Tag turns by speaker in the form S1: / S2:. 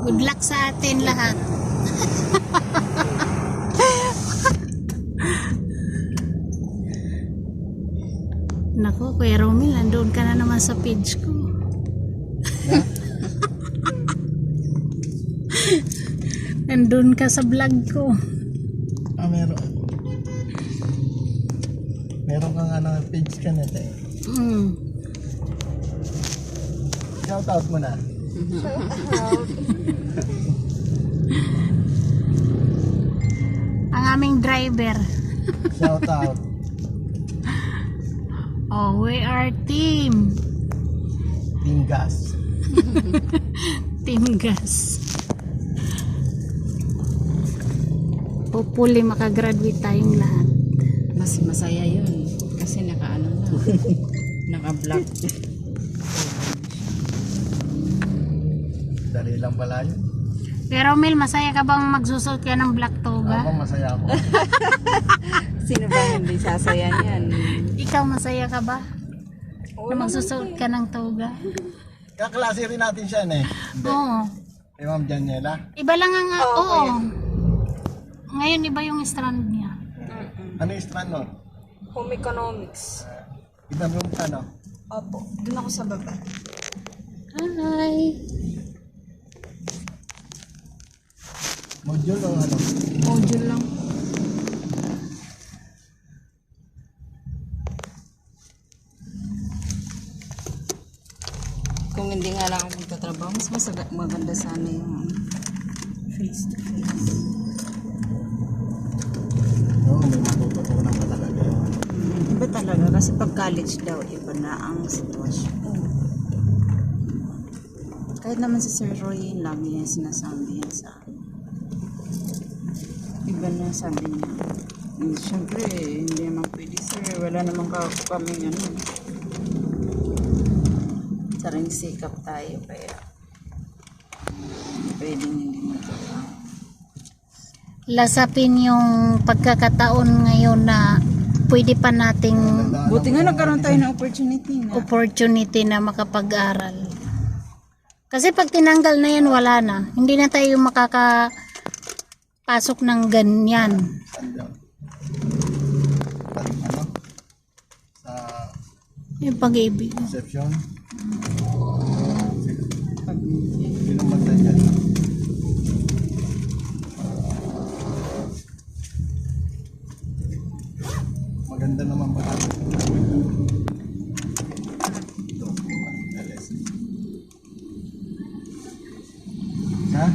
S1: Good luck sa atin lahat. Naku, Kuya Romil, nandun ka na naman sa page ko. Nandun ka sa vlog ko.
S2: Meron. Meron kang page ka na tayo. Shout out mo na.
S1: Ang aming driver.
S2: Shout out.
S1: Oh, we are team.
S2: Team Gas.
S1: Team Gas. Hopefully makagraduate tayong lahat.
S3: Mas masaya yun. Kasi naka-ano na. Naka-black.
S2: Dali lang pala yun.
S1: Pero Mel, masaya ka bang magsusot ka ng black toga?
S2: Ako masaya ako.
S3: Sino ba hindi sasaya niyan?
S1: Ikaw masaya ka ba? Na magsusot ka ng toga?
S2: Kaklase rin natin siya eh.
S1: Oo.
S2: Kay Ma'am Janiela.
S1: Iba lang ang oo. Ngayon iba yung strand niya.
S2: Ano yung strand nun?
S4: Home economics.
S2: Ibang room ka no?
S4: Opo, dun ako sa baba.
S1: Hi.
S2: Module o ano?
S3: Module lang. Kung hindi nga lang ako magtatrabaho, mas maganda sana yung face to face.
S2: Oo, may matututunan ka talaga.
S3: Iba talaga kasi pag college daw, iba na ang sitwasyon. Kahit naman si Sir Roy, yun lagi niya sinasabi yan sa akin. Iba na sabi niya. Siyempre, hindi naman pwede sir. Wala naman kami saring sikap tayo kaya pwedeng hindi magtrabaho.
S1: Lasapin yung pagkakataon ngayon na pwede pa nating
S3: Buti nga nagkaroon tayo ng opportunity na
S1: makapag-aral. Kasi pag tinanggal na yan, wala na. Hindi na tayo makakapasok ng ganyan.
S2: Ano? Sa
S1: Yung pag-ibig.
S2: reception. Sino magtanya? Maganda naman pala. Ha?